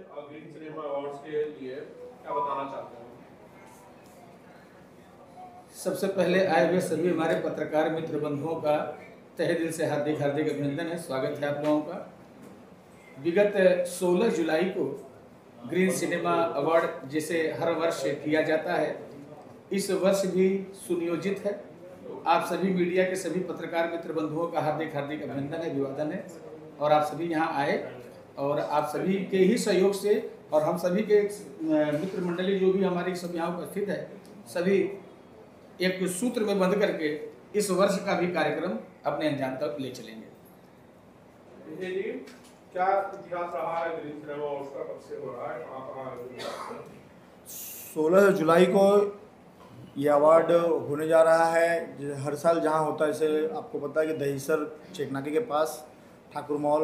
Green cinema awards के लिए क्या बताना चाहते हैं? सबसे पहले आए हुए सभी हमारे पत्रकार मित्र बंधुओं का तहे दिल से हार्दिक हार्दिक अभिनंदन है, स्वागत है आप लोगों का। विगत 16 जुलाई को ग्रीन सिनेमा अवार्ड जिसे हर वर्ष किया जाता है, इस वर्ष भी सुनियोजित है। आप सभी मीडिया के सभी पत्रकार मित्र बंधुओं का हार्दिक हार्दिक अभिनंदन है, अभिवादन है। और आप सभी यहाँ आए और आप सभी के ही सहयोग से और हम सभी के मित्र मंडली जो भी हमारी सब यहाँ उपस्थित है, सभी एक सूत्र में बंध करके इस वर्ष का भी कार्यक्रम अपने अंजाम तक ले चलेंगे। विजय जी, क्या इतिहास रहा है ग्रीन सिनेमा अवार्ड्स का? कब से हो रहा है, कहाँ 16 जुलाई को ये अवार्ड होने जा रहा है। हर साल जहाँ होता है, जैसे आपको पता है कि दहीसर चेकनाके के पास ठाकुर मॉल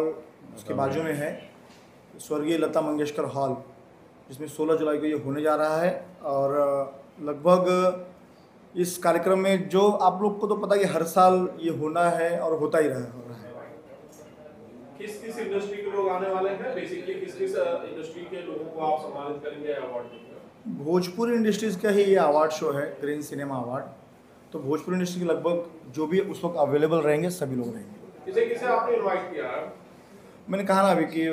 उसके बाजू में है स्वर्गीय लता मंगेशकर हॉल, जिसमें 16 जुलाई को ये होने जा रहा है। और लगभग इस कार्यक्रम में जो आप लोग को तो पता है कि हर साल ये होना है और होता ही हो रहा है। किस किस इंडस्ट्री के लोग आने वाले हैं? बेसिकली किस किस इंडस्ट्री के लोगों को आप सम्मानित करेंगे अवार्ड देकर? भोजपुरी इंडस्ट्रीज़ का ही ये अवार्ड शो है, ग्रीन सिनेमा अवार्ड। तो भोजपुरी इंडस्ट्री के लगभग जो भी उस वक्त अवेलेबल रहेंगे सभी लोग रहेंगे। किसे किसे आपने इनवाइट किया है? मैंने कहा ना अभी कि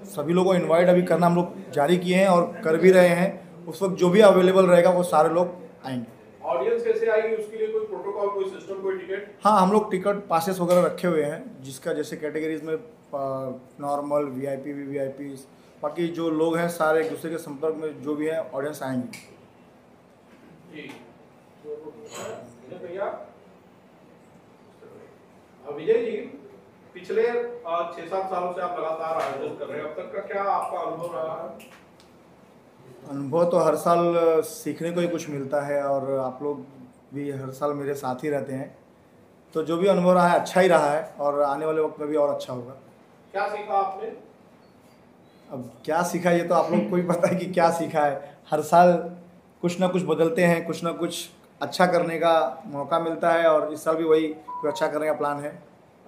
सभी लोगों को इनवाइट अभी करना हम लोग जारी किए हैं और कर भी रहे हैं। उस वक्त जो भी अवेलेबल रहेगा वो सारे लोग आएंगे। ऑडियंस कैसे आएगी, उसके लिए कोई प्रोटोकॉल, कोई सिस्टम, कोई टिकट? हाँ, हम लोग टिकट पासेस वगैरह रखे हुए हैं, जिसका जैसे कैटेगरीज में नॉर्मल, वीआईपी, वीवीआईपी, बाकी जो लोग हैं सारे एक दूसरे के संपर्क में जो भी है ऑडियंस आएंगे। विजय जी, पिछले 6-7 सालों से आप लगातार आयोजन कर रहे हैं, अब तक का क्या आपका अनुभव रहा है? अनुभव तो हर साल सीखने को ही कुछ मिलता है और आप लोग भी हर साल मेरे साथ ही रहते हैं, तो जो भी अनुभव रहा है अच्छा ही रहा है और आने वाले वक्त में भी और अच्छा होगा। क्या सीखा आपने? अब क्या सीखा ये तो आप लोग को ही पता है कि क्या सीखा है। हर साल कुछ ना कुछ बदलते हैं, कुछ ना कुछ अच्छा करने का मौका मिलता है और इस साल भी वही कुछ अच्छा करने का प्लान है।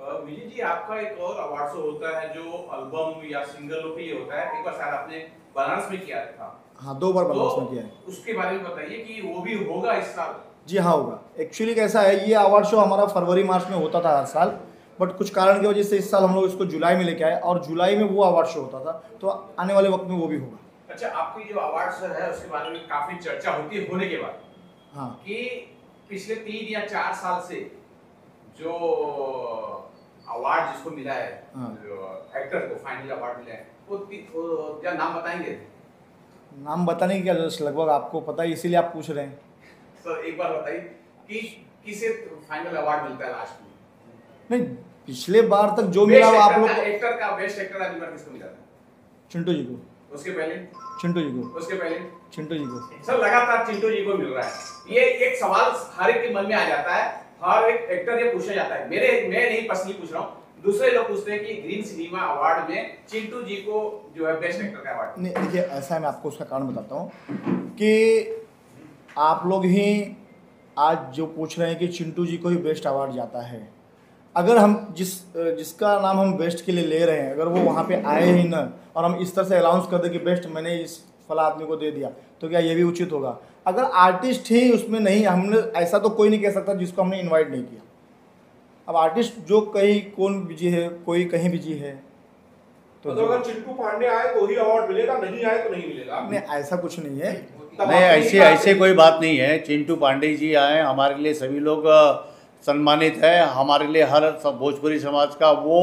विजय जी, आपका एक और अवार्ड शो होता है जो एल्बम या सिंगलों पे ये होता है, एक बार शायद आपने बनारस में किया था। हाँ, 2 बार बनारस में किया है। उसके बारे में बताइए कि वो भी होगा इस साल? जी हाँ, होगा। एक्चुअली कैसा है, ये अवार्ड शो हमारा फरवरी मार्च में होता था हर साल, बट कुछ कारण की वजह से इस साल हम लोग इसको जुलाई में लेके आए और जुलाई में वो अवार्ड शो होता था, तो आने वाले वक्त में वो भी होगा। अच्छा, आपकी जो अवार्ड शो है उसके बारे में काफी चर्चा होती है होने के बाद, हाँ, कि पिछले 3 या 4 साल से जो अवार्ड जिसको मिला है, हाँ, जो एक्टर को फाइनल अवार्ड मिला है, वो क्या नाम बताएंगे? नाम बताने की क्या जरूरत, लगभग आपको पता है, इसीलिए आप पूछ रहे हैं। सर एक बार बताइए कि किसे फाइनल अवार्ड मिलता है लास्ट में? नहीं, पिछले बार तक जो मिला वो आप लोग एक्टर का बेस्ट एक्टर अवार्ड किसको मिला था? चिंटू जी को। उसके पहले चिंटू जी को। उसके पहले चिंटू जी को। सर लगातार चिंटू जी को मिल रहा है। ये एक सवाल हर एक के मन में आ जाता है, हर एक एक्टर ये पूछा जाता है। मैं नहीं पर्सनली पूछ रहा हूँ, दूसरे लोग पूछते हैं कि ग्रीन सिनेमा अवार्ड में चिंटू जी को जो है बेस्ट एक्टर का अवार्ड। नहीं, देखिए ऐसा है, मैं आपको उसका कारण बताता हूँ कि आप लोग ही आज जो पूछ रहे हैं कि चिंटू जी को ही बेस्ट अवार्ड जाता है। अगर हम जिसका नाम हम बेस्ट के लिए ले रहे हैं, अगर वो वहाँ पे आए ही ना और हम इस तरह से अनाउंस कर दें कि बेस्ट मैंने इस फला आदमी को दे दिया, तो क्या ये भी उचित होगा? अगर आर्टिस्ट ही उसमें नहीं, हमने ऐसा तो कोई नहीं कह सकता जिसको हमने इनवाइट नहीं किया। अब आर्टिस्ट जो कहीं कौन बिजी है, कोई कहीं बिजी है, तो अगर चिंटू पांडे आए तो ही अवार्ड मिलेगा, नहीं आए तो नहीं मिलेगा? नहीं, ऐसा कुछ नहीं है। नहीं, ऐसे कोई बात नहीं है। चिंटू पांडे जी आए, हमारे लिए सभी लोग सम्मानित है। हमारे लिए हर भोजपुरी समाज का वो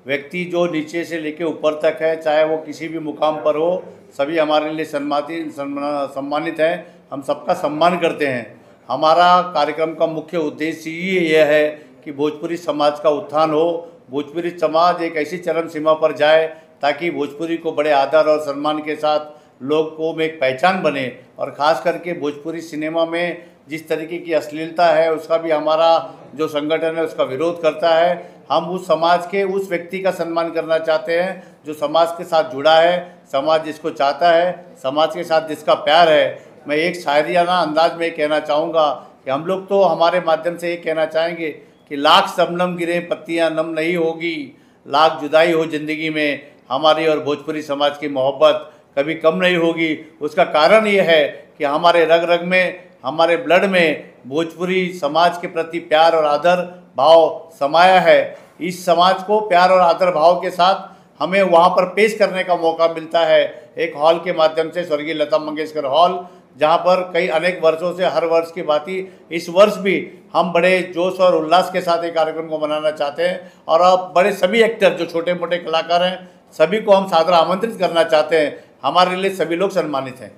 व्यक्ति जो नीचे से लेके ऊपर तक है, चाहे वो किसी भी मुकाम पर हो, सभी हमारे लिए सम्मानित हैं। हम सबका सम्मान करते हैं। हमारा कार्यक्रम का मुख्य उद्देश्य ये है कि भोजपुरी समाज का उत्थान हो, भोजपुरी समाज एक ऐसी चरम सीमा पर जाए ताकि भोजपुरी को बड़े आदर और सम्मान के साथ लोगों में एक पहचान बने। और ख़ास करके भोजपुरी सिनेमा में जिस तरीके की अश्लीलता है, उसका भी हमारा जो संगठन है उसका विरोध करता है। हम उस समाज के उस व्यक्ति का सम्मान करना चाहते हैं जो समाज के साथ जुड़ा है, समाज जिसको चाहता है, समाज के साथ जिसका प्यार है। मैं एक शायरियाना अंदाज में कहना चाहूँगा कि हम लोग तो हमारे माध्यम से ये कहना चाहेंगे कि लाख शबनम गिरे पत्तियाँ नम नहीं होगी, लाख जुदाई हो ज़िंदगी में, हमारी और भोजपुरी समाज की मोहब्बत कभी कम नहीं होगी। उसका कारण ये है कि हमारे रग रग में, हमारे ब्लड में भोजपुरी समाज के प्रति प्यार और आदर भाव समाया है। इस समाज को प्यार और आदर भाव के साथ हमें वहाँ पर पेश करने का मौका मिलता है एक हॉल के माध्यम से, स्वर्गीय लता मंगेशकर हॉल, जहाँ पर कई अनेक वर्षों से हर वर्ष की भांति इस वर्ष भी हम बड़े जोश और उल्लास के साथ एक कार्यक्रम को मनाना चाहते हैं। और अब बड़े सभी एक्टर जो छोटे मोटे कलाकार हैं सभी को हम सादर आमंत्रित करना चाहते हैं। हमारे लिए सभी लोग सम्मानित हैं।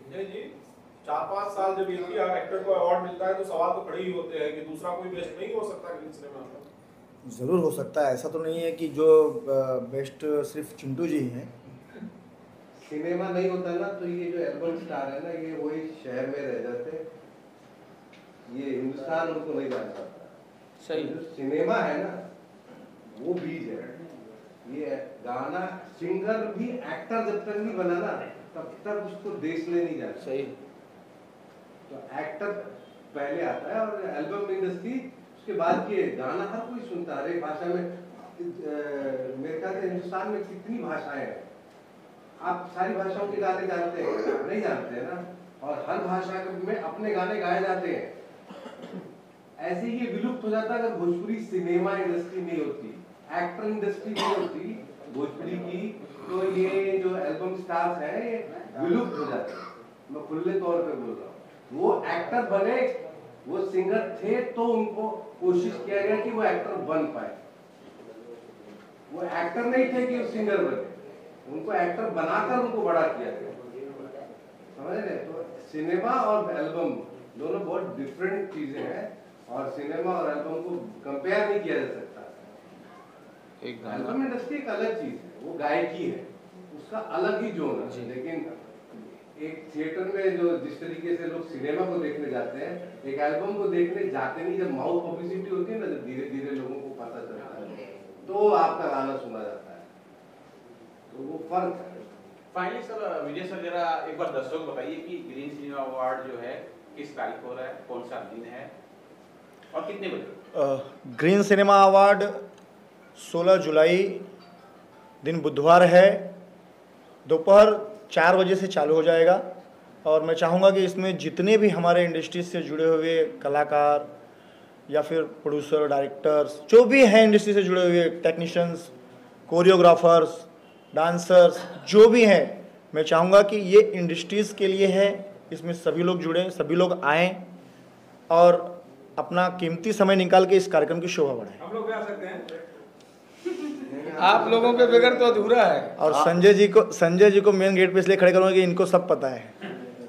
विजय जी, 4-5 साल जब एक ही एक्टर को अवार्ड मिलता है तो सवाल तो खड़े ही होते हैं कि दूसरा कोई बेस्ट नहीं हो सकता ग्रीन सिनेमा में? ज़रूर हो सकता है, ऐसा तो नहीं है कि जो बेस्ट सिर्फ चिंटू जी हैं। सिनेमा नहीं होता ना तो ये जो एल्बम स्टार है ना, ये वही शहर में रह जाते, ये हिंदुस्तान उनको नहीं जान सकता। सही। जो सिनेमा है ना वो बीज है। ये गाना सिंगर भी एक्टर जब तक नहीं बना ना तब तक उसको देश में नहीं जाता। सही। तो एक्टर पहले आता है और एल्बम इंडस्ट्री उसके बाद ये गाना हर कोई सुनता है, हर एक भाषा में। मेरे ख्याल से हिंदुस्तान में कितनी भाषाएं हैं, आप सारी भाषाओं के गाने जानते हैं? नहीं जानते हैं ना। और हर भाषा में अपने गाने गाए जाते हैं। ऐसे ही ये विलुप्त हो जाता अगर भोजपुरी सिनेमा इंडस्ट्री नहीं होती, एक्टर इंडस्ट्री नहीं होती भोजपुरी की, तो ये जो एल्बम स्टार्स हैं ये विलुप्त हो जाते हैं। मैं खुले तौर पे बोल रहा हूँ। वो एक्टर बने, वो सिंगर थे तो उनको कोशिश किया गया कि वो एक्टर बन पाए। वो एक्टर नहीं थे कि वो सिंगर बने, उनको एक्टर बनाकर उनको बड़ा किया गया। समझ रहे? तो सिनेमा और एल्बम दोनों बहुत डिफरेंट चीजें हैं और सिनेमा और एल्बम को कंपेयर नहीं किया जा सकता। एल्बम इंडस्ट्री एक अलग चीज है, वो गायकी है, उसका अलग ही जोन है। लेकिन एक थिएटर में जो जिस तरीके से लोग सिनेमा को देखने जाते हैं, एक एल्बम को देखने जाते नहीं। जब माउथ पब्लिसिटी होती है ना, जब धीरे धीरे लोगों को पता चलता है तो आपका गाना सुना जाता है, तो वो फर्क है। फाइनली सर, विजय सर जरा एक बार दर्शकों को बताइए कि ग्रीन सिनेमा अवार्ड जो है किस तारीख को हो रहा है, कौन सा दिन है और कितने बजे? ग्रीन सिनेमा अवार्ड 16 जुलाई दिन बुधवार है, दोपहर 4 बजे से चालू हो जाएगा। और मैं चाहूँगा कि इसमें जितने भी हमारे इंडस्ट्री से जुड़े हुए कलाकार या फिर प्रोड्यूसर, डायरेक्टर्स, जो भी हैं इंडस्ट्री से जुड़े हुए टेक्नीशियंस, कोरियोग्राफर्स, डांसर्स, जो भी हैं, मैं चाहूँगा कि ये इंडस्ट्रीज़ के लिए है। इसमें सभी लोग जुड़ें, सभी लोग आएँ और अपना कीमती समय निकाल के इस कार्यक्रम की शोभा बढ़ाएं। हम लोग भी आ सकते हैं? आप लोगों के बगैर तो अधूरा है। और संजय जी को मेन गेट पे इसलिए खड़े करूँगा कि इनको सब पता है,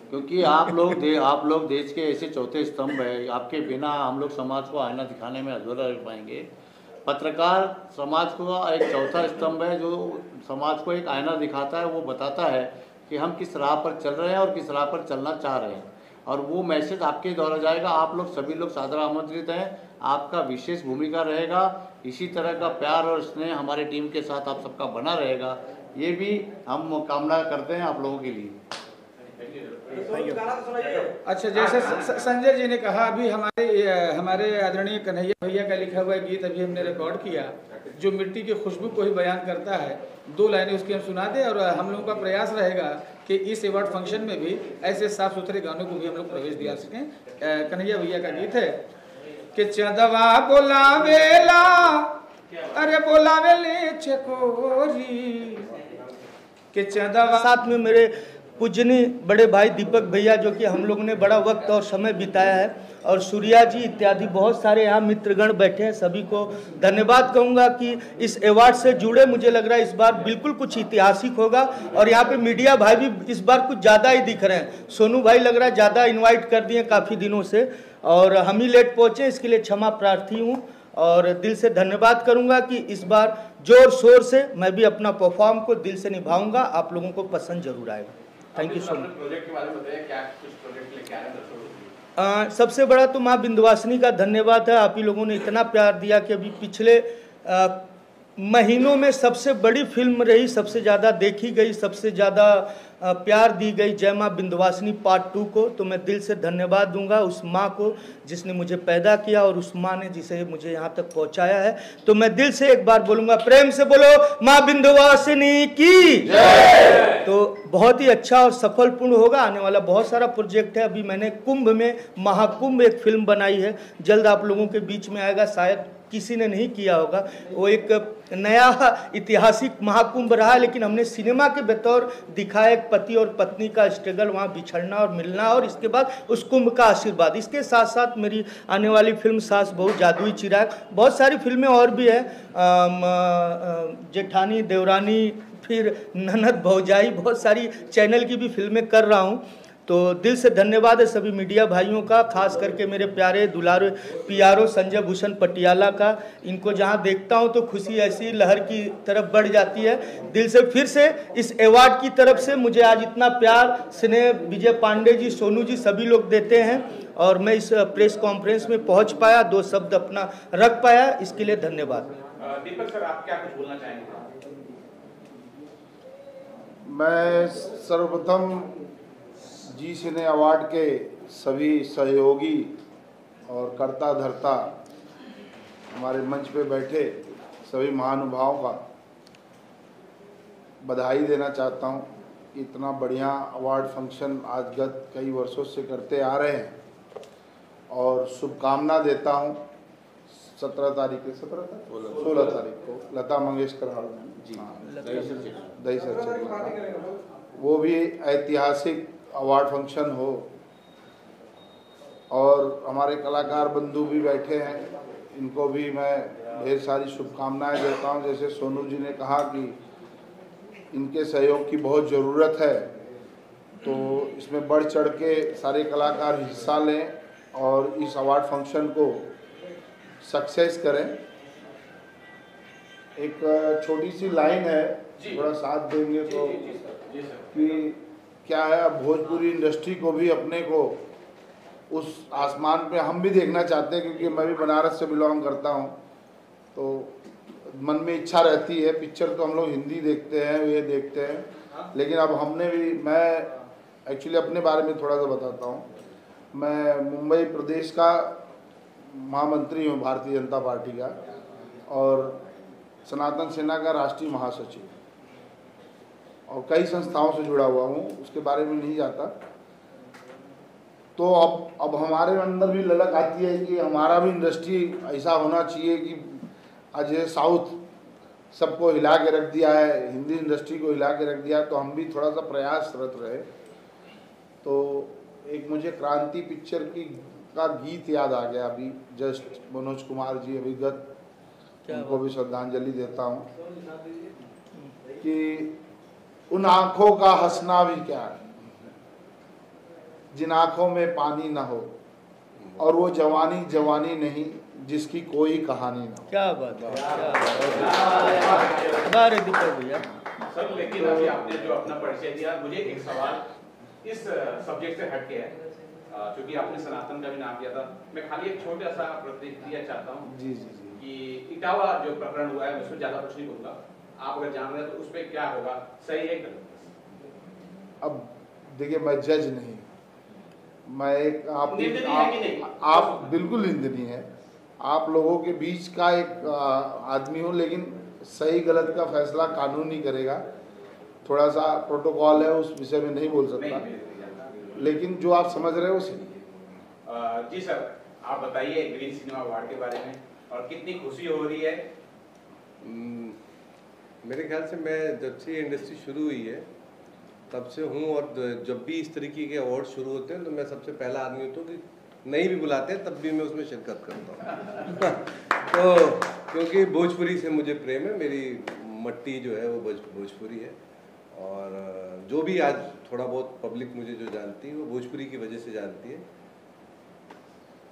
क्योंकि आप लोग देश के ऐसे चौथे स्तंभ है। आपके बिना हम लोग समाज को आईना दिखाने में अधूरा रह पाएंगे। पत्रकार समाज को एक चौथा स्तंभ है जो समाज को एक आईना दिखाता है, वो बताता है कि हम किस राह पर चल रहे हैं और किस राह पर चलना चाह रहे हैं, और वो मैसेज आपके द्वारा जाएगा। आप लोग सभी लोग सादर आमंत्रित हैं, आपका विशेष भूमिका रहेगा। इसी तरह का प्यार और स्नेह हमारी टीम के साथ आप सबका बना रहेगा, ये भी हम कामना करते हैं आप लोगों के लिए। अच्छा, जैसे संजय जी ने कहा, अभी हमारे आदरणीय कन्हैया भैया का लिखा हुआ गीत अभी हमने रिकॉर्ड किया जो मिट्टी की खुशबू को ही बयान करता है। 2 लाइनें उसकी हम सुना दें और हम लोगों का प्रयास रहेगा कि इस अवार्ड फंक्शन में भी ऐसे साफ सुथरे गानों को भी हम लोग प्रवेश दिला सकें। कन्हैया भैया का गीत है कि चंदवा बोलावेला, अरे बोलावेले चकोरी, कि चंदवा। साथ में मेरे पूजनीय बड़े भाई दीपक भैया, जो कि हम लोगों ने बड़ा वक्त और समय बिताया है, और सूर्या जी इत्यादि बहुत सारे यहाँ मित्रगण बैठे हैं। सभी को धन्यवाद कहूँगा कि इस अवार्ड से जुड़े। मुझे लग रहा है इस बार बिल्कुल कुछ ऐतिहासिक होगा। और यहाँ पे मीडिया भाई भी इस बार कुछ ज़्यादा ही दिख रहे हैं। सोनू भाई लग रहा है ज़्यादा इन्वाइट कर दिए काफ़ी दिनों से, और हम ही लेट पहुँचे, इसके लिए क्षमा प्रार्थी हूँ। और दिल से धन्यवाद करूँगा कि इस बार जोर शोर से मैं भी अपना परफॉर्म को दिल से निभाऊँगा। आप लोगों को पसंद जरूर आएगा। Thank you so much. Project के बारे में बताइए, क्या कुछ प्रोजेक्ट लेके आ रहे हैं दर्शकों? सबसे बड़ा तो माँ विंध्यवासिनी का धन्यवाद है। आप ही लोगों ने इतना प्यार दिया कि अभी पिछले महीनों में सबसे बड़ी फिल्म रही, सबसे ज़्यादा देखी गई, सबसे ज़्यादा प्यार दी गई जय माँ विंध्यवासिनी पार्ट 2 को। तो मैं दिल से धन्यवाद दूंगा उस माँ को जिसने मुझे पैदा किया और उस माँ ने जिसे मुझे यहाँ तक पहुँचाया है। तो मैं दिल से एक बार बोलूँगा, प्रेम से बोलो माँ विंध्यवासिनी की जय। तो बहुत ही अच्छा और सफलपूर्ण होगा। आने वाला बहुत सारा प्रोजेक्ट है। अभी मैंने कुंभ में महाकुंभ एक फिल्म बनाई है, जल्द आप लोगों के बीच में आएगा, शायद किसी ने नहीं किया होगा। वो एक नया ऐतिहासिक महाकुंभ रहा, लेकिन हमने सिनेमा के बतौर दिखाया एक पति और पत्नी का स्ट्रगल, वहाँ बिछड़ना और मिलना, और इसके बाद उस कुंभ का आशीर्वाद। इसके साथ साथ मेरी आने वाली फिल्म सास बहू जादुई चिराग, बहुत सारी फिल्में और भी है, जेठानी देवरानी, फिर ननद भौजाई, बहुत सारी चैनल की भी फिल्में कर रहा हूँ। तो दिल से धन्यवाद है सभी मीडिया भाइयों का, खास करके मेरे प्यारे दुलारे पियारो संजय भूषण पटियाला का। इनको जहां देखता हूं तो खुशी ऐसी लहर की तरफ बढ़ जाती है। दिल से फिर से इस अवार्ड की तरफ से मुझे आज इतना प्यार स्नेह विजय पांडे जी, सोनू जी, सभी लोग देते हैं, और मैं इस प्रेस कॉन्फ्रेंस में पहुँच पाया, 2 शब्द अपना रख पाया, इसके लिए धन्यवाद। दीपक सर, आप क्या कुछ बोलना चाहेंगे? मैं सर्वप्रथम जी सिने अवार्ड के सभी सहयोगी और कर्ता धर्ता, हमारे मंच पे बैठे सभी महानुभावों का बधाई देना चाहता हूँ। इतना बढ़िया अवार्ड फंक्शन आज गत कई वर्षों से करते आ रहे हैं, और शुभकामना देता हूँ 16 तारीख को लता मंगेशकर हॉल में जी, दही सर, वो भी ऐतिहासिक अवार्ड फंक्शन हो, और हमारे कलाकार बंधु भी बैठे हैं, इनको भी मैं ढेर सारी शुभकामनाएं देता हूं। जैसे सोनू जी ने कहा कि इनके सहयोग की बहुत ज़रूरत है, तो इसमें बढ़ चढ़ के सारे कलाकार हिस्सा लें और इस अवार्ड फंक्शन को सक्सेस करें। एक छोटी सी लाइन है, थोड़ा साथ देंगे तो, कि क्या है, अब भोजपुरी इंडस्ट्री को भी अपने को उस आसमान पे हम भी देखना चाहते हैं, क्योंकि मैं भी बनारस से बिलोंग करता हूँ, तो मन में इच्छा रहती है। पिक्चर तो हम लोग हिंदी देखते हैं, ये देखते हैं, लेकिन अब हमने भी, मैं एक्चुअली अपने बारे में थोड़ा सा बताता हूँ। मैं मुंबई प्रदेश का महामंत्री हूँ भारतीय जनता पार्टी का, और सनातन सेना का राष्ट्रीय महासचिव, और कई संस्थाओं से जुड़ा हुआ हूँ, उसके बारे में नहीं जाता। तो अब हमारे अंदर भी ललक आती है कि हमारा भी इंडस्ट्री ऐसा होना चाहिए कि आज साउथ सबको हिला के रख दिया है, हिंदी इंडस्ट्री को हिला के रख दिया है, तो हम भी थोड़ा सा प्रयासरत रहे। तो एक मुझे क्रांति पिक्चर का गीत याद आ गया अभी जस्ट, मनोज कुमार जी अभिगत, उनको भी श्रद्धांजलि देता हूँ कि उन आँखों का हंसना भी क्या है जिन आँखों में पानी ना हो, और वो जवानी जवानी नहीं जिसकी कोई कहानी ना हो। क्या बात है, दीपक भैया। सर, लेकिन अभी आपने जो अपना परिचय दिया, मुझे एक सवाल इस सब्जेक्ट से हटके है, क्योंकि आपने सनातन का भी नाम दिया था। मैं खाली एक छोटा सा प्रतिक्रिया चाहता हूँ जी जी जी, कि इटावा जो प्रकरण हुआ है, उसमें ज्यादा कुछ नहीं बोलूँगा, आप अगर जान रहे हैं तो उस पर क्या होगा, सही है गलत? अब देखिए, मैं जज नहीं, मैं एक आप बिल्कुल निंदनीय है, आप लोगों के बीच का एक आदमी हूँ, लेकिन सही गलत का फैसला कानून ही करेगा। थोड़ा सा प्रोटोकॉल है, उस विषय में नहीं बोल सकता, लेकिन जो आप समझ रहे हो सही। जी सर, आप बताइए ग्रीन सिनेमा अवार्ड के बारे में, और कितनी खुशी हो रही है? मेरे ख्याल से मैं जब से इंडस्ट्री शुरू हुई है तब से हूँ, और जब भी इस तरीके के अवार्ड शुरू होते हैं तो मैं सबसे पहला आदमी होता हूँ कि नहीं भी बुलाते हैं तब भी मैं उसमें शिरकत करता हूँ। तो क्योंकि भोजपुरी से मुझे प्रेम है, मेरी मट्टी जो है वो भोजपुरी है, और जो भी आज थोड़ा बहुत पब्लिक मुझे जो जानती है वो भोजपुरी की वजह से जानती है।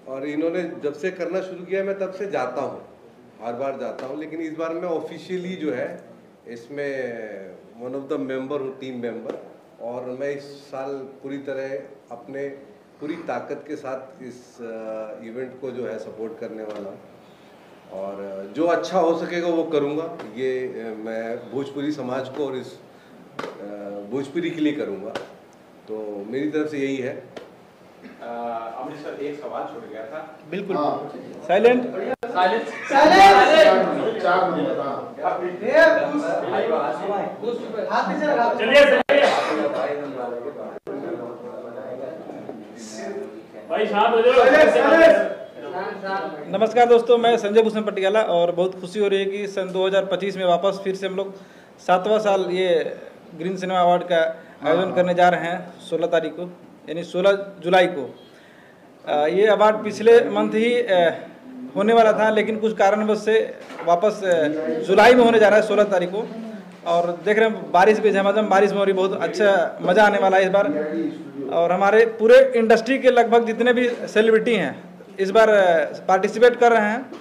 और इन्होंने जब से करना शुरू किया मैं तब से जाता हूँ, हर बार जाता हूँ, लेकिन इस बार मैं ऑफिशियली जो है इसमें वन ऑफ द मेंबर हूँ, टीम मेंबर, और मैं इस साल पूरी तरह अपने पूरी ताकत के साथ इस इवेंट को जो है सपोर्ट करने वाला हूँ। और जो अच्छा हो सकेगा वो करूँगा। ये मैं भोजपुरी समाज को और इस भोजपुरी के लिए करूँगा, तो मेरी तरफ से यही है। अमरीश सर, एक सवाल छूट गया था। बिल्कुल साइलेंट भाई शांत हो जाओ। नमस्कार दोस्तों, मैं संजय भूषण पटियाला और बहुत खुशी हो रही है कि सन 2025 में वापस फिर से हम लोग 7वां साल ये ग्रीन सिनेमा अवार्ड का आयोजन करने जा रहे हैं 16 तारीख को, यानी 16 जुलाई को। ये अवार्ड पिछले मंथ ही होने वाला था, लेकिन कुछ कारणवश से वापस जुलाई में होने जा रहा है 16 तारीख को। और देख रहे हैं बारिश भी झमाझम बारिश में हो रही, बहुत अच्छा मज़ा आने वाला है इस बार। और हमारे पूरे इंडस्ट्री के लगभग जितने भी सेलिब्रिटी हैं इस बार पार्टिसिपेट कर रहे हैं।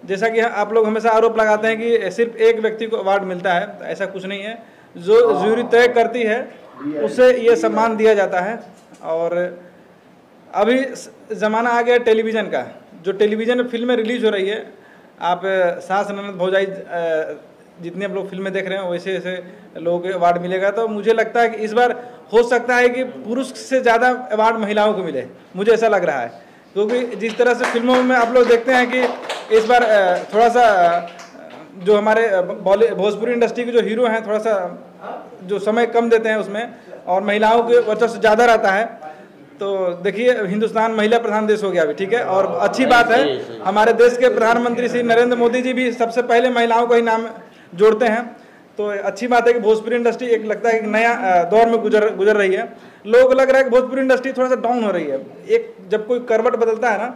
जैसा कि आप लोग हमेशा आरोप लगाते हैं कि सिर्फ एक व्यक्ति को अवार्ड मिलता है, तो ऐसा कुछ नहीं है। जो जूरी तय करती है उसे ये सम्मान दिया जाता है। और अभी ज़माना आ गया टेलीविज़न का, जो टेलीविज़न में फिल्में रिलीज हो रही है, आप सास ननद भौजाई जितने आप लोग फिल्में देख रहे हैं वैसे वैसे लोगों को अवार्ड मिलेगा। तो मुझे लगता है कि इस बार हो सकता है कि पुरुष से ज़्यादा अवार्ड महिलाओं को मिले, मुझे ऐसा लग रहा है। क्योंकि जिस तरह से फिल्मों में आप लोग देखते हैं कि इस बार थोड़ा सा जो हमारे भोजपुरी इंडस्ट्री के जो हीरो हैं थोड़ा सा जो समय कम देते हैं उसमें, और महिलाओं के वर्चस्व ज़्यादा रहता है। तो देखिए, हिंदुस्तान महिला प्रधान देश हो गया अभी, ठीक है। और अच्छी बात है, हमारे देश के प्रधानमंत्री श्री नरेंद्र मोदी जी भी सबसे पहले महिलाओं का ही नाम जोड़ते हैं। तो अच्छी बात है कि भोजपुरी इंडस्ट्री एक लगता है कि नया दौर में गुजर रही है। लोगों को लग रहा है कि भोजपुरी इंडस्ट्री थोड़ा सा डाउन हो रही है। एक जब कोई करवट बदलता है ना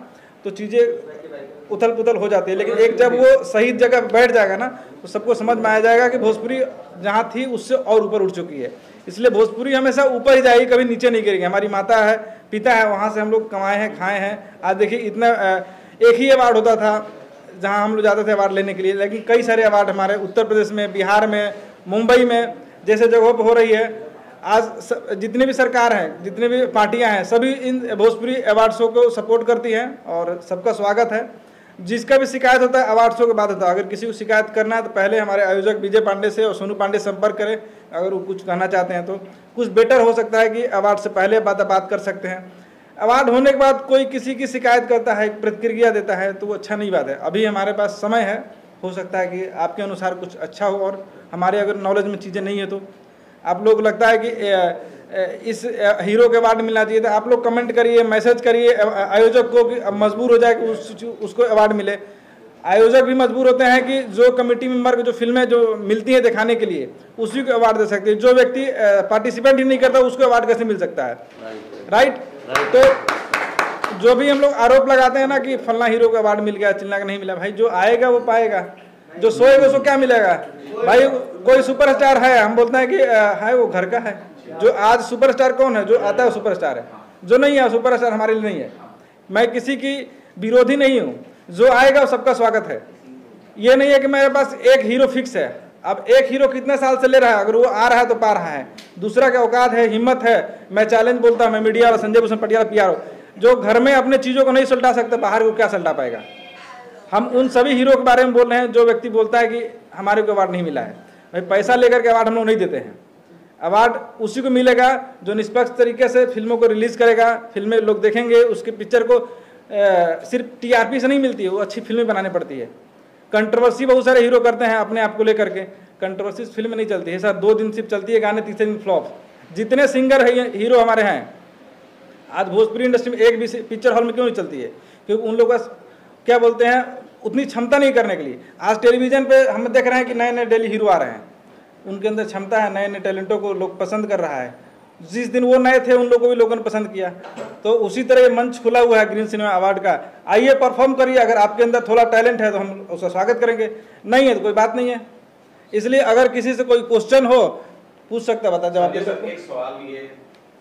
तो चीज़ें उथल पुथल हो जाती है, लेकिन एक जब वो सही जगह बैठ जाएगा ना तो सबको समझ में आ जाएगा कि भोजपुरी जहाँ थी उससे और ऊपर उठ चुकी है। इसलिए भोजपुरी हमेशा ऊपर ही जाएगी, कभी नीचे नहीं गिरेगी। हमारी माता है, पिता है, वहाँ से हम लोग कमाए हैं, खाए हैं। आज देखिए, इतना एक ही अवार्ड होता था जहाँ हम लोग जाते थे अवार्ड लेने के लिए, लेकिन कई सारे अवार्ड हमारे उत्तर प्रदेश में, बिहार में, मुंबई में जैसे जगहों पर हो रही है। आज जितने भी सरकार हैं, जितने भी पार्टियां हैं, सभी इन भोजपुरी अवार्ड शो को सपोर्ट करती हैं और सबका स्वागत है। जिसका भी शिकायत होता है अवार्ड शो के बाद होता है। अगर किसी को शिकायत करना है तो पहले हमारे आयोजक विजय पांडे से और सोनू पांडे संपर्क करें। अगर वो कुछ कहना चाहते हैं तो कुछ बेटर हो सकता है कि अवार्ड से पहले बात कर सकते हैं। अवार्ड होने के बाद कोई किसी की शिकायत करता है, प्रतिक्रिया देता है, तो वो अच्छा नहीं बात है। अभी हमारे पास समय है, हो सकता है कि आपके अनुसार कुछ अच्छा हो और हमारे अगर नॉलेज में चीज़ें नहीं है तो आप लोग लगता है कि इस हीरो के अवार्ड मिलना चाहिए, तो आप लोग कमेंट करिए, मैसेज करिए आयोजक को कि मजबूर हो जाए कि उसको अवार्ड मिले। आयोजक भी मजबूर होते हैं कि जो कमेटी मेंबर को जो फिल्में जो मिलती हैं दिखाने के लिए उसी को अवार्ड दे सकते हैं। जो व्यक्ति पार्टिसिपेट ही नहीं करता उसको अवार्ड कैसे मिल सकता है, राइट? तो जो भी हम लोग आरोप लगाते हैं ना कि फलना हीरो को अवार्ड मिल गया, चिल्ला का नहीं मिला, भाई जो आएगा वो पाएगा, जो सोएगा उसको क्या मिलेगा? भाई कोई सुपरस्टार है, हम बोलते हैं कि है वो घर का है। जो आज सुपरस्टार कौन है? जो आता है सुपरस्टार है, जो नहीं है सुपरस्टार हमारे लिए नहीं है। मैं किसी की विरोधी नहीं हूँ, जो आएगा वो सबका स्वागत है। ये नहीं है कि मेरे पास एक हीरो फिक्स है। अब एक हीरो कितने साल से ले रहा है, अगर वो आ रहा है तो पा रहा है। दूसरा का औकात है, हिम्मत है। मैं चैलेंज बोलता हूँ, मैं मीडिया वाला संजय भूषण पटियाला PR जो घर में अपने चीज़ों को नहीं सुलटा सकते, बाहर को क्या सुलटा पाएगा? हम उन सभी हीरो के बारे में बोल रहे हैं जो व्यक्ति बोलता है कि हमारे को अवार्ड नहीं मिला है। भाई पैसा लेकर के अवार्ड हम लोग नहीं देते हैं। अवार्ड उसी को मिलेगा जो निष्पक्ष तरीके से फिल्मों को रिलीज़ करेगा, फिल्में लोग देखेंगे, उसके पिक्चर को सिर्फ TRP से नहीं मिलती है, वो अच्छी फिल्में बनानी पड़ती है। कंट्रोवर्सी बहुत सारे हीरो करते हैं अपने आप को लेकर के, कंट्रोवर्सी फिल्म नहीं चलती है सर। 2 दिन सिर्फ चलती है गाने, तीसरे दिन फ्लॉप। जितने सिंगर हीरो हमारे हैं आज भोजपुरी इंडस्ट्री में, एक भी पिक्चर हॉल में क्यों नहीं चलती है? क्योंकि उन लोगों का क्या बोलते हैं, उतनी क्षमता नहीं करने के लिए। आज टेलीविज़न पे हम देख रहे हैं कि नए नए डेली हीरो आ रहे हैं, उनके अंदर क्षमता है, नए नए टैलेंटों को लोग पसंद कर रहा है। जिस दिन वो नए थे उन लोगों को भी लोगों ने पसंद किया। तो उसी तरह ये मंच खुला हुआ है ग्रीन सिनेमा अवार्ड का। आइए परफॉर्म करिए, अगर आपके अंदर थोड़ा टैलेंट है तो हम उसका स्वागत करेंगे, नहीं है तो कोई बात नहीं है। इसलिए अगर किसी से कोई क्वेश्चन हो पूछ सकता, बता जवाब दे सकते। एक सवाल ये,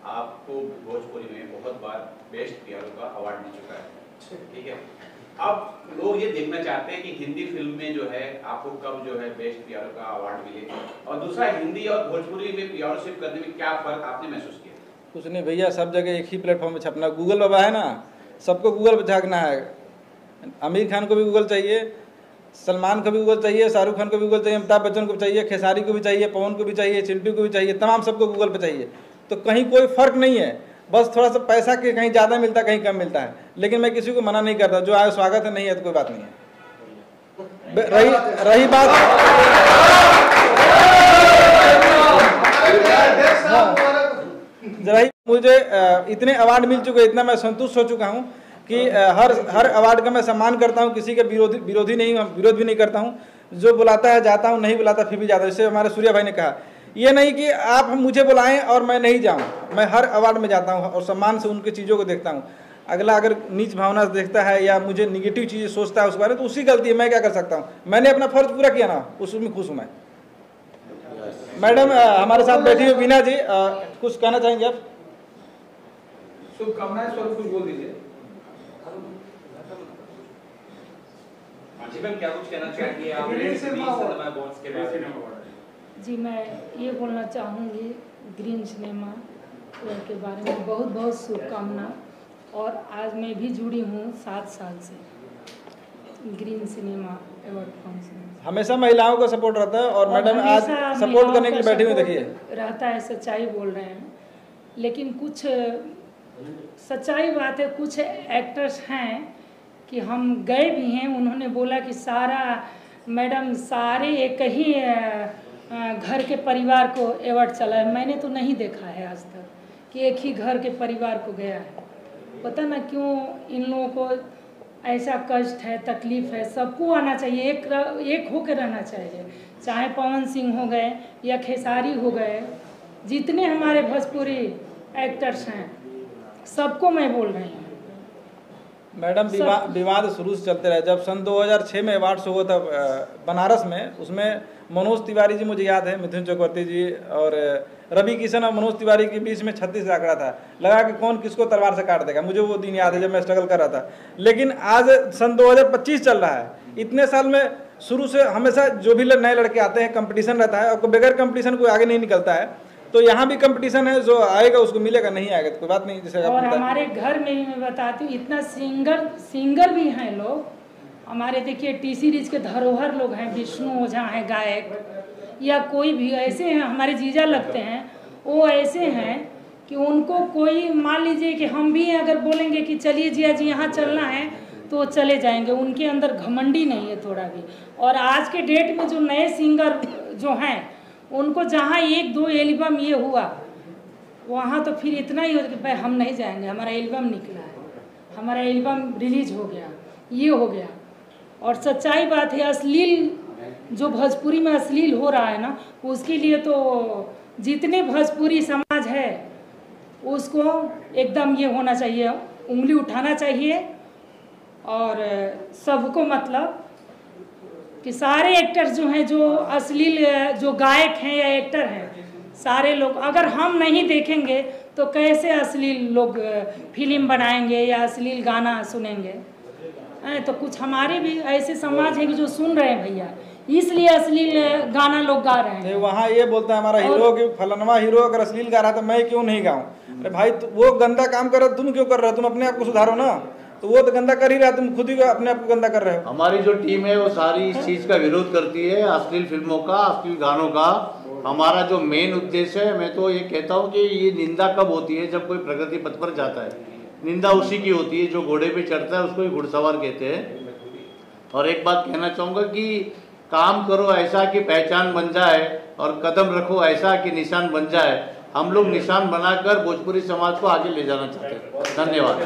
आपको भोजपुरी में बहुत बार बेस्ट PR का अवार्ड मिल चुका है, ठीक है। अब लोग ये देखना चाहते हैं कि हिंदी फिल्म में जो है आपको कब जो है बेस्ट PR का अवार्ड मिले, और दूसरा हिंदी और भोजपुरी में PR करने में क्या फर्क आपने महसूस किया? कुछ नहीं भैया, सब जगह एक ही प्लेटफॉर्म पे छपना। गूगल बाबा है ना, सबको गूगल पे झाँकना है। आमिर खान को भी गूगल चाहिए, सलमान को भी गूगल चाहिए, शाहरुख खान को भी गूगल चाहिए, अमिताभ बच्चन को भी चाहिए, खेसारी को भी चाहिए, पवन को भी चाहिए, चिंटू को भी चाहिए, तमाम सबको गूगल पे चाहिए। तो कहीं कोई फ़र्क नहीं है, बस थोड़ा सा पैसा के कहीं ज़्यादा मिलता है, कहीं कम मिलता है। लेकिन मैं किसी को मना नहीं करता, जो आए स्वागत है, नहीं है तो कोई बात नहीं है। रही बात रही मुझे इतने अवार्ड मिल चुके, इतना मैं संतुष्ट हो चुका हूँ कि हर अवार्ड का मैं सम्मान करता हूँ, किसी के विरोधी नहीं, विरोध भी नहीं करता हूँ। जो बुलाता है जाता हूँ, नहीं बुलाता फिर भी जाता हूँ। जैसे हमारे सूर्या भाई ने कहा, ये नहीं कि आप मुझे बुलाएं और मैं नहीं जाऊँ, मैं हर अवार्ड में जाता हूँ और सम्मान से उनकी चीज़ों को देखता हूँ। अगला अगर नीच भावना से देखता है या मुझे निगेटिव चीज़ें सोचता है उस बारे में, तो उसकी गलती है, मैं क्या कर सकता हूँ। मैंने अपना फर्ज पूरा किया ना, उसमें खुश हूँ मैं। मैडम हमारे साथ बैठी हुई वीना जी, कुछ कहना चाहेंगे आप? शुभकामनाएं स्वरूप कुछ बोल दीजिए। जी मैम, क्या कुछ कहना चाहेंगे आप ग्रीन सिनेमा अवार्ड्स के बारे में? जी मैं ये बोलना चाहूँगी ग्रीन सिनेमा के बारे में बहुत बहुत शुभकामना। और आज मैं भी जुड़ी हूँ 7 साल से ग्रीन सिनेमा अवार्ड फंक्शन। हमेशा महिलाओं का सपोर्ट रहता है और मैडम आज सपोर्ट करने के लिए बैठी हुई देखिए रहता है। सच्चाई बोल रहे हैं, लेकिन कुछ सच्चाई बात है, कुछ एक्टर्स हैं कि हम गए भी हैं, उन्होंने बोला कि सारा मैडम सारे एक ही घर के परिवार को अवार्ड चला है। मैंने तो नहीं देखा है आज तक कि एक ही घर के परिवार को गया है। पता ना क्यों इन लोगों को ऐसा कष्ट है, तकलीफ़ है। सबको आना चाहिए, एक होकर रहना चाहिए। चाहे पवन सिंह हो गए या खेसारी हो गए, जितने हमारे भोजपुरी एक्टर्स हैं, सबको मैं बोल रही हूँ। मैडम विवाद शुरू से चलते रहे। जब सन 2006 में अवार्ड्स हुआ था बनारस में, उसमें मनोज तिवारी जी, मुझे याद है, मिथुन चक्रवर्ती जी और रवि किशन और मनोज तिवारी के बीच में 36 आंकड़ा था। लगा कि कौन किसको तलवार से काट देगा। मुझे वो दिन याद है जब मैं स्ट्रगल कर रहा था। लेकिन आज सन 2025 चल रहा है। इतने साल में शुरू से हमेशा जो भी नए लड़के आते हैं कंपटीशन रहता है, और बगैर कंपटीशन कोई आगे नहीं निकलता है। तो यहाँ भी कंपटीशन है, जो आएगा उसको मिलेगा, नहीं आएगा तो कोई बात नहीं। जैसे और हमारे घर में भी मैं बताती हूँ, इतना सिंगर भी हैं लोग हमारे। देखिए टी सीरीज के धरोहर लोग हैं, विष्णु ओझा हैं गायक, या कोई भी ऐसे हैं हमारे जीजा लगते हैं। वो ऐसे हैं कि उनको कोई मान लीजिए कि हम भी अगर बोलेंगे कि चलिए जिया जी यहाँ चलना है तो चले जाएंगे। उनके अंदर घमंडी नहीं है थोड़ा भी। और आज के डेट में जो नए सिंगर जो हैं, उनको जहाँ 1-2 एल्बम ये हुआ, वहाँ तो फिर इतना ही हो कि भाई हम नहीं जाएंगे, हमारा एल्बम निकला है, हमारा एल्बम रिलीज हो गया, ये हो गया। और सच्चाई बात है, अश्लील जो भोजपुरी में अश्लील हो रहा है ना, उसके लिए तो जितने भोजपुरी समाज है उसको एकदम ये होना चाहिए, उंगली उठाना चाहिए। और सबको मतलब कि सारे एक्टर्स जो हैं, जो अश्लील जो गायक हैं या एक्टर हैं, सारे लोग अगर हम नहीं देखेंगे तो कैसे अश्लील लोग फिल्म बनाएंगे या अश्लील गाना सुनेंगे। तो कुछ हमारे भी ऐसे समाज है कि जो सुन रहे हैं भैया, इसलिए अश्लील गाना लोग गा रहे हैं। वहाँ ये बोलता है हमारा हीरो कि फलानवा हीरो अगर अश्लील गा रहा है तो मैं क्यों नहीं गाऊँ। अरे भाई वो गंदा काम कर रहा है, तुम क्यों कर रहे हो? तुम अपने आप को सुधारो ना। तो वो तो गंदा कर ही रहा है, तुम खुद ही अपने आप को गंदा कर रहे हो। हमारी जो टीम है वो सारी इस चीज़ का विरोध करती है, अश्लील फिल्मों का, अश्लील गानों का। हमारा जो मेन उद्देश्य है, मैं तो ये कहता हूँ कि ये निंदा कब होती है, जब कोई प्रगति पथ पर जाता है। निंदा उसी की होती है जो घोड़े पे चढ़ता है, उसको ही घुड़सवार कहते हैं। और एक बात कहना चाहूँगा कि काम करो ऐसा कि पहचान बन जाए, और कदम रखो ऐसा कि निशान बन जाए। हम लोग निशान बनाकर भोजपुरी समाज को आगे ले जाना चाहते हैं। धन्यवाद।